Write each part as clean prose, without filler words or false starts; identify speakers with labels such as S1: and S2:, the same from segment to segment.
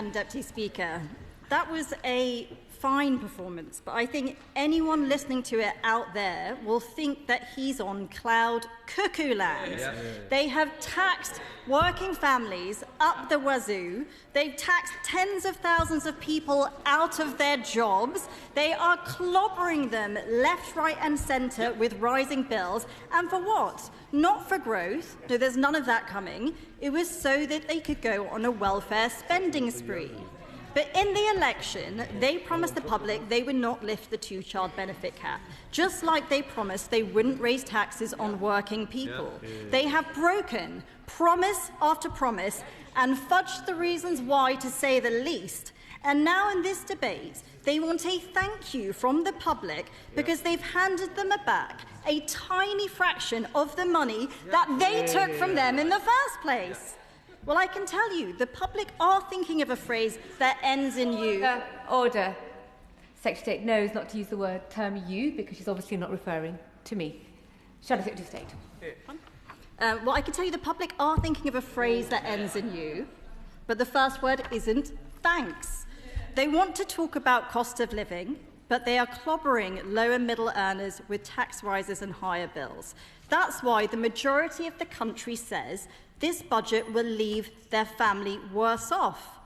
S1: Deputy Speaker, that was a fine performance, but I think anyone listening to it out there will think that he's on cloud cuckoo land. They have taxed working families up the wazoo. They've taxed tens of thousands of people out of their jobs. They are clobbering them left, right and centre with rising bills. And for what? Not for growth. No, there's none of that coming. It was so that they could go on a welfare spending spree. But in the election, they promised the public they would not lift the two-child benefit cap, just like they promised they wouldn't raise taxes on working people. They have broken promise after promise and fudged the reasons why, to say the least. And now in this debate, they want a thank you from the public because they've handed them back a tiny fraction of the money that they took from them in the first place. Well, I can tell you, the public are thinking of a phrase that ends in you.
S2: Order. Secretary of State knows not to use the term you because she's obviously not referring to me. Shadow Secretary of State.
S1: Well, I can tell you the public are thinking of a phrase that ends in you, but the first word isn't thanks. They want to talk about cost of living, but they are clobbering low and middle earners with tax rises and higher bills. That's why the majority of the country says this budget will leave their family worse off.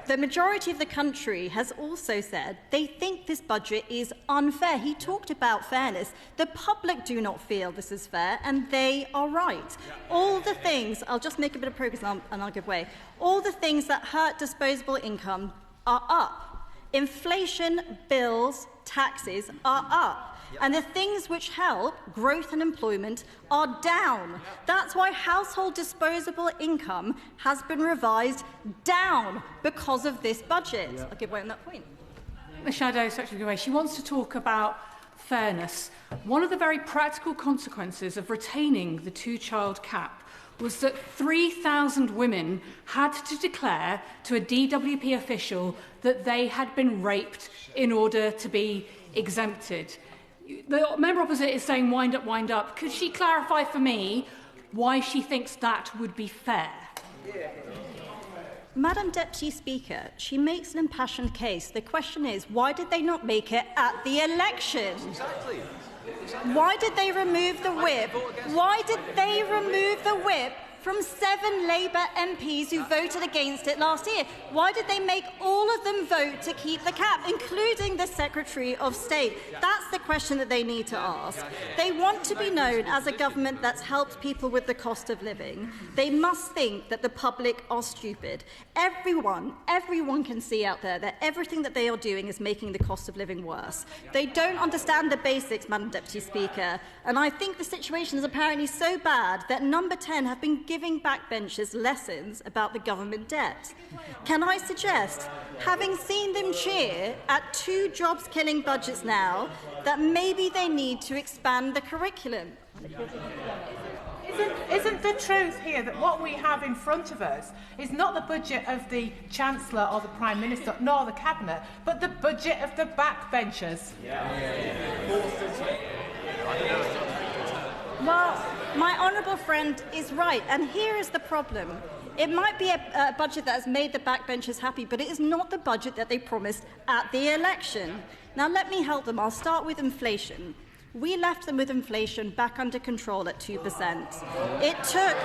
S1: The majority of the country has also said they think this budget is unfair. He talked about fairness. The public do not feel this is fair, and they are right. All the things, I'll just make a bit of progress and I'll give way. All the things that hurt disposable income are up. Inflation, bills, taxes are up. And the things which help growth and employment are down. That's why household disposable income has been revised down because of this budget. I'll give way on that point.
S3: The Shadow Secretary, she wants to talk about fairness. One of the very practical consequences of retaining the two-child cap was that 3,000 women had to declare to a DWP official that they had been raped in order to be exempted. The member opposite is saying wind up, wind up. Could she clarify for me why she thinks that would be fair?
S1: Madam Deputy Speaker, she makes an impassioned case. The question is, why did they not make it at the election?
S4: Exactly.
S1: Why did they remove the whip? Why did they remove the whip from 7 Labour MPs who voted against it last year? Why did they make all of them vote to keep the cap, including the Secretary of State? That's the question that they need to ask. They want to be known as a government that's helped people with the cost of living. They must think that the public are stupid. Everyone can see out there that everything that they are doing is making the cost of living worse. They don't understand the basics, Madam Deputy Speaker, and I think the situation is apparently so bad that Number 10 have been giving backbenchers lessons about the government debt. Can I suggest, having seen them cheer at 2 jobs-killing budgets now, that maybe they need to expand the curriculum?
S5: Isn't the truth here that what we have in front of us is not the budget of the Chancellor or the Prime Minister nor the Cabinet, but the budget of the backbenchers?
S1: Well, my honourable friend is right, and here is the problem. It might be a budget that has made the backbenchers happy, but it is not the budget that they promised at the election. Now, let me help them. I'll start with inflation. We left them with inflation back under control at 2%. It took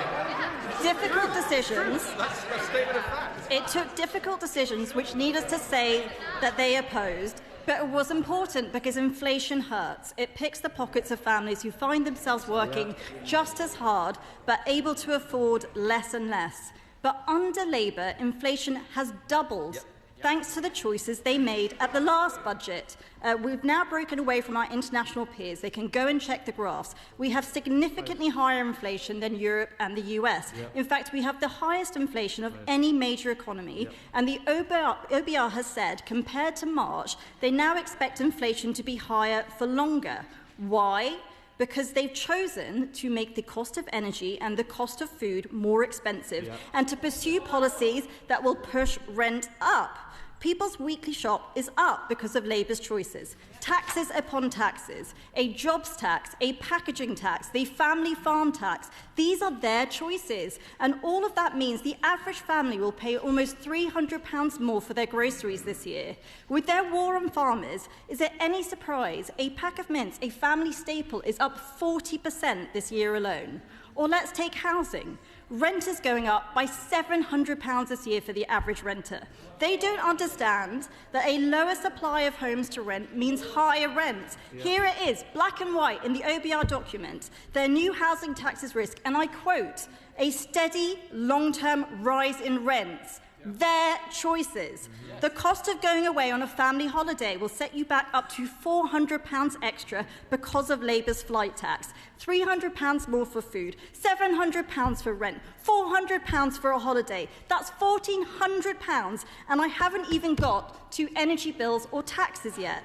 S1: difficult decisions.
S4: That's a statement of fact.
S1: It took difficult decisions which need us to say that they opposed. But it was important because inflation hurts. It picks the pockets of families who find themselves working just as hard but able to afford less and less. But under Labour, inflation has doubled thanks to the choices they made at the last budget. We've now broken away from our international peers. They can go and check the graphs. We have significantly higher inflation than Europe and the US. In fact, we have the highest inflation of any major economy. And the OBR has said, compared to March, they now expect inflation to be higher for longer. Why? Because they've chosen to make the cost of energy and the cost of food more expensive and to pursue policies that will push rent up. People's weekly shop is up because of Labour's choices. Taxes upon taxes, a jobs tax, a packaging tax, the family farm tax. These are their choices. And all of that means the average family will pay almost £300 more for their groceries this year. With their war on farmers, is it any surprise a pack of mints, a family staple, is up 40% this year alone? Or let's take housing. Rent is going up by £700 this year for the average renter. They don't understand that a lower supply of homes to rent means higher rent. Here it is, black and white, in the OBR document. Their new housing taxes risk, and I quote, a steady, long-term rise in rents. Their choices. The cost of going away on a family holiday will set you back up to £400 extra because of Labour's flight tax. £300 more for food, £700 for rent, £400 for a holiday. That's £1,400, and I haven't even got to energy bills or taxes yet.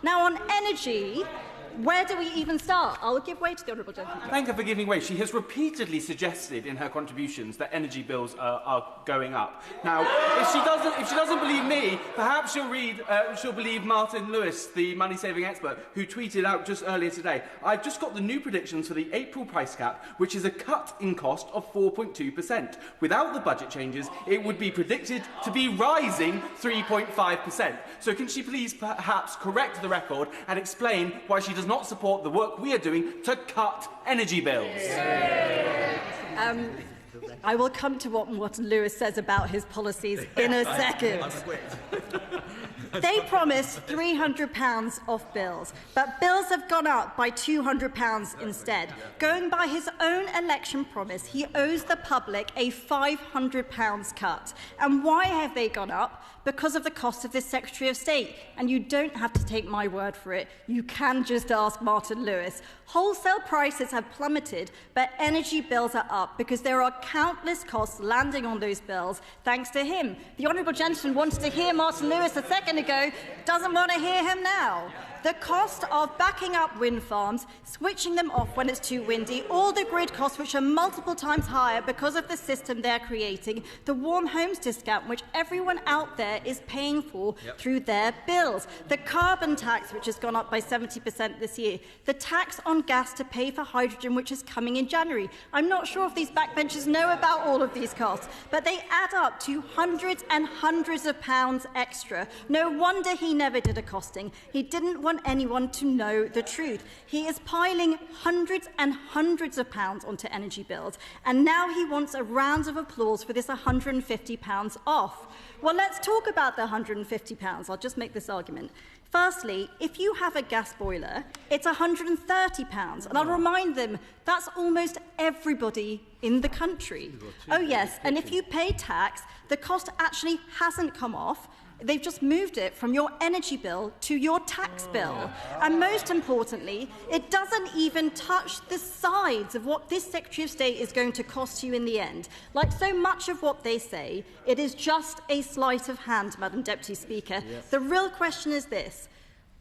S1: Now, on energy, where do we even start? I'll give way to the Honourable Gentleman.
S6: Thank her for giving way. She has repeatedly suggested in her contributions that energy bills are going up. Now, if she doesn't believe me, perhaps she'll believe Martin Lewis, the money-saving expert, who tweeted out just earlier today, "I've just got the new predictions for the April price cap, which is a cut in cost of 4.2%. Without the budget changes, it would be predicted to be rising 3.5%. So can she please perhaps correct the record and explain why she does not support the work we are doing to cut energy bills?
S1: I will come to what Martin Lewis says about his policies in a second. They promised £300 off bills, but bills have gone up by £200 instead. Going by his own election promise, he owes the public a £500 cut. And why have they gone up? Because of the cost of this Secretary of State. And you don't have to take my word for it. You can just ask Martin Lewis. Wholesale prices have plummeted, but energy bills are up because there are countless costs landing on those bills thanks to him. The Honourable Gentleman wanted to hear Martin Lewis a second ago, doesn't want to hear him now. The cost of backing up wind farms, switching them off when it's too windy, all the grid costs which are multiple times higher because of the system they're creating, the warm homes discount which everyone out there is paying for through their bills, the carbon tax which has gone up by 70% this year, the tax on gas to pay for hydrogen which is coming in January. I'm not sure if these backbenchers know about all of these costs, but they add up to hundreds and hundreds of pounds extra. No wonder he never did a costing. He didn't want anyone to know the truth. He is piling hundreds and hundreds of pounds onto energy bills, and now he wants a round of applause for this £150 off. Well, let's talk about the £150. I'll just make this argument. Firstly, if you have a gas boiler, it's £130. And I'll remind them, that's almost everybody in the country. Oh, yes, and if you pay tax, the cost actually hasn't come off. They've just moved it from your energy bill to your tax bill. And most importantly, it doesn't even touch the sides of what this Secretary of State is going to cost you in the end. Like so much of what they say, it is just a sleight of hand, Madam Deputy Speaker. Yes. The real question is this.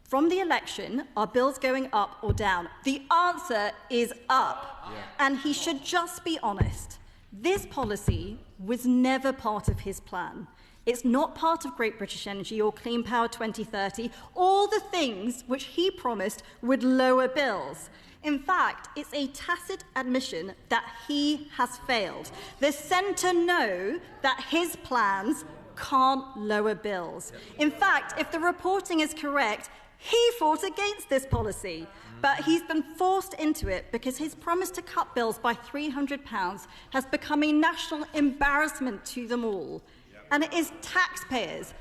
S1: From the election, are bills going up or down? The answer is up. And he should just be honest. This policy was never part of his plan. It's not part of Great British Energy or Clean Power 2030, all the things which he promised would lower bills. In fact, it's a tacit admission that he has failed. The centre know that his plans can't lower bills. In fact, if the reporting is correct, he fought against this policy. But he's been forced into it because his promise to cut bills by £300 has become a national embarrassment to them all. And it is taxpayers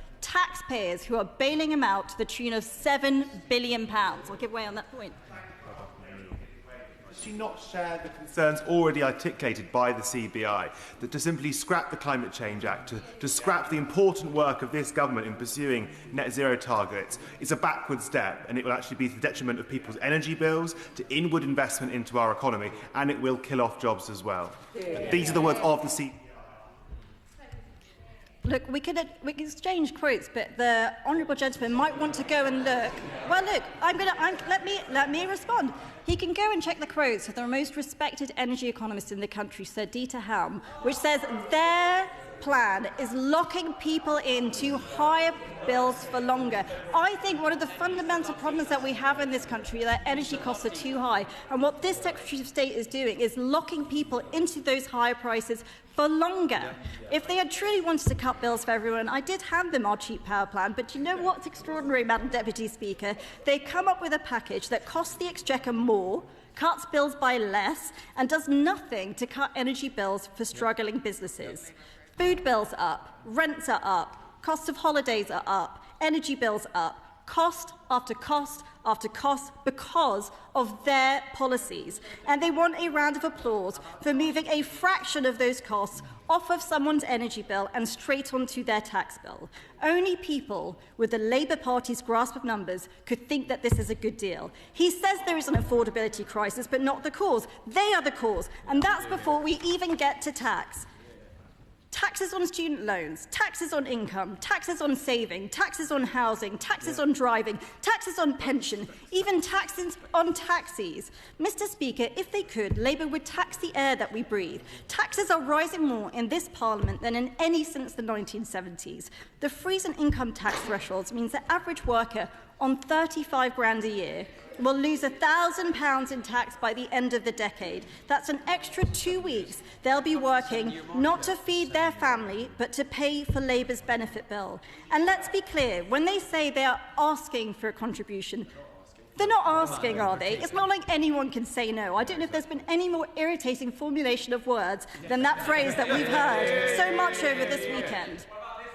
S1: who are bailing him out to the tune of £7 billion. I'll give way on that point.
S7: Does she not share the concerns already articulated by the CBI, that to simply scrap the Climate Change Act, to scrap the important work of this government in pursuing net zero targets, is a backward step, and it will actually be to the detriment of people's energy bills, to inward investment into our economy, and it will kill off jobs as well? These are the words of the CBI.
S1: Look, we can exchange quotes, but the Honourable Gentleman might want to go and look. Well, look, let me respond. He can go and check the quotes of the most respected energy economist in the country, Sir Dieter Helm, which says their plan is locking people into higher bills for longer. I think one of the fundamental problems that we have in this country is that energy costs are too high, and what this Secretary of State is doing is locking people into those higher prices for longer. If they had truly wanted to cut bills for everyone, I did hand them our cheap power plan, but you know what's extraordinary, Madam Deputy Speaker? They come up with a package that costs the Exchequer more, cuts bills by less, and does nothing to cut energy bills for struggling businesses. Food bills up, rents are up, cost of holidays are up, energy bills up, cost after cost after cost because of their policies. And they want a round of applause for moving a fraction of those costs off of someone's energy bill and straight onto their tax bill. Only people with the Labour Party's grasp of numbers could think that this is a good deal. He says there is an affordability crisis, but not the cause. They are the cause, and that's before we even get to tax. Taxes on student loans, taxes on income, taxes on saving, taxes on housing, taxes on driving, taxes on pension, even taxes on taxis. Mr. Speaker, if they could, Labour would tax the air that we breathe. Taxes are rising more in this Parliament than in any since the 1970s. The freeze in income tax thresholds means the average worker on 35 grand a year will lose £1,000 in tax by the end of the decade. That's an extra 2 weeks they'll be working not to feed their family, but to pay for Labour's benefit bill. And let's be clear, when they say they are asking for a contribution, they're not asking, are they? It's not like anyone can say no. I don't know if there's been any more irritating formulation of words than that phrase that we've heard so much over this weekend.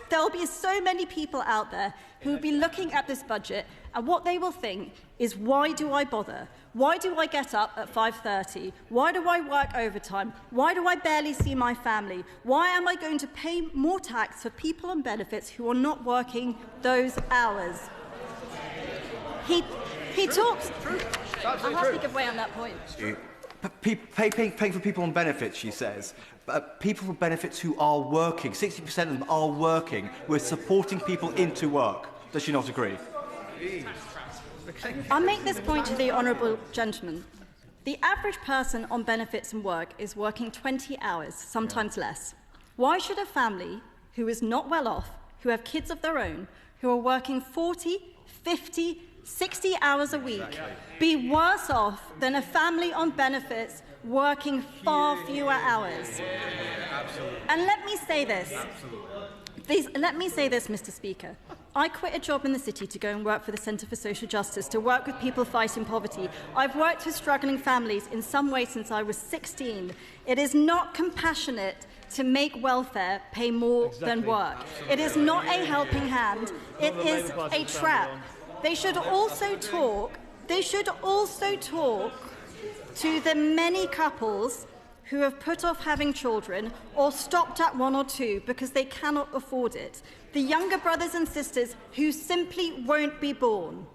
S1: There will be so many people out there who will be looking at this budget, and what they will think is, why do I bother? Why do I get up at 5:30? Why do I work overtime? Why do I barely see my family? Why am I going to pay more tax for people on benefits who are not working those hours? He talks... I have to give way on that point.
S8: Paying for people on benefits, she says. People on benefits who are working, 60% of them are working. We're supporting people into work. Does she not agree?
S1: I'll make this point to the honourable gentleman. The average person on benefits and work is working 20 hours, sometimes less. Why should a family who is not well off, who have kids of their own, who are working 40, 50, 60 hours a week, be worse off than a family on benefits working far fewer hours? And let me say this. Let me say this, Mr. Speaker. I quit a job in the city to go and work for the Centre for Social Justice, to work with people fighting poverty. I've worked with struggling families in some way since I was 16. It is not compassionate to make welfare pay more than work. It is not a helping hand. It is a trap. They should also talk to the many couples who have put off having children or stopped at 1 or 2 because they cannot afford it. The younger brothers and sisters who simply won't be born.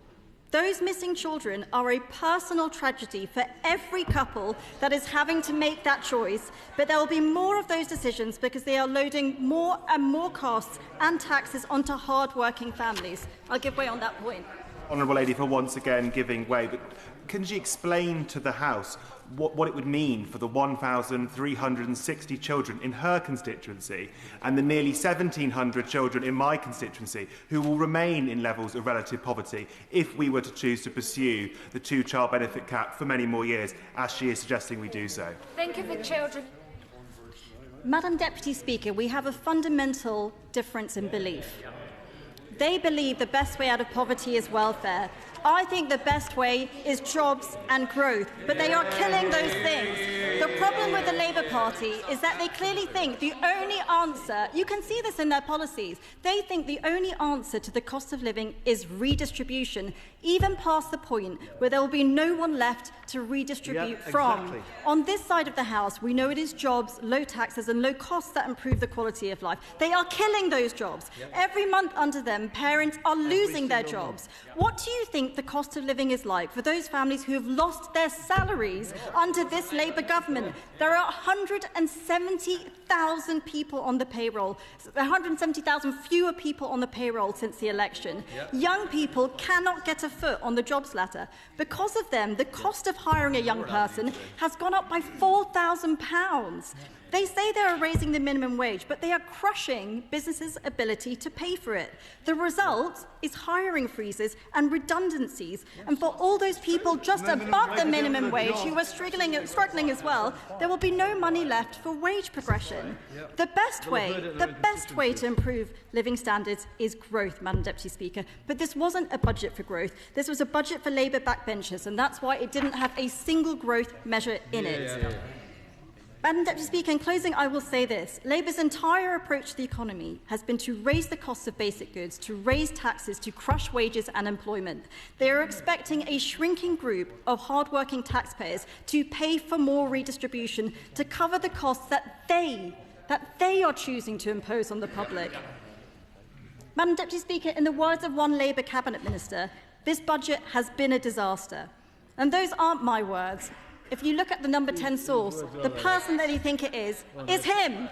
S1: Those missing children are a personal tragedy for every couple that is having to make that choice, but there will be more of those decisions because they are loading more and more costs and taxes onto hard-working families. I'll give way on that point.
S7: Honourable Lady for once again giving way, but can she explain to the House what it would mean for the 1,360 children in her constituency and the nearly 1,700 children in my constituency who will remain in levels of relative poverty if we were to choose to pursue the two-child benefit cap for many more years, as she is suggesting we do so?
S2: Think of the children.
S1: Madam Deputy Speaker, we have a fundamental difference in belief. They believe the best way out of poverty is welfare. I think the best way is jobs and growth, but they are killing those things. The problem with the Labour Party is that they clearly think the only answer, you can see this in their policies, they think the only answer to the cost of living is redistribution, even past the point where there will be no one left to redistribute from. On this side of the House, we know it is jobs, low taxes and low costs that improve the quality of life. They are killing those jobs. Every month under them, parents are losing their jobs. What do you think the cost of living is like for those families who have lost their salaries under this Labour government? There are 170,000 people on the payroll, 170,000 fewer people on the payroll since the election. Young people cannot get a foot on the jobs ladder. Because of them, the cost of hiring a young person has gone up by £4,000. They say they are raising the minimum wage, but they are crushing businesses' ability to pay for it. The result is hiring freezes and redundancies. And for all those people just above the minimum wage who are struggling as well, there will be no money left for wage progression. The best way to improve living standards is growth, Madam Deputy Speaker. But this wasn't a budget for growth. This was a budget for Labour backbenchers, and that's why it didn't have a single growth measure in it. Madam Deputy Speaker, in closing, I will say this. Labour's entire approach to the economy has been to raise the costs of basic goods, to raise taxes, to crush wages and employment. They are expecting a shrinking group of hard-working taxpayers to pay for more redistribution to cover the costs that they are choosing to impose on the public. Madam Deputy Speaker, in the words of one Labour Cabinet Minister, this budget has been a disaster. And those aren't my words. If you look at the number 10 source, the person that they think it is him.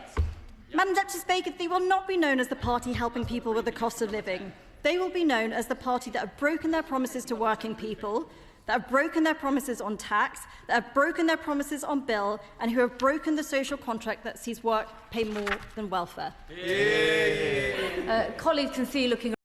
S1: Madam Deputy Speaker, they will not be known as the party helping people with the cost of living. They will be known as the party that have broken their promises to working people, that have broken their promises on tax, that have broken their promises on bill, and who have broken the social contract that sees work pay more than welfare.
S2: Colleagues can see you looking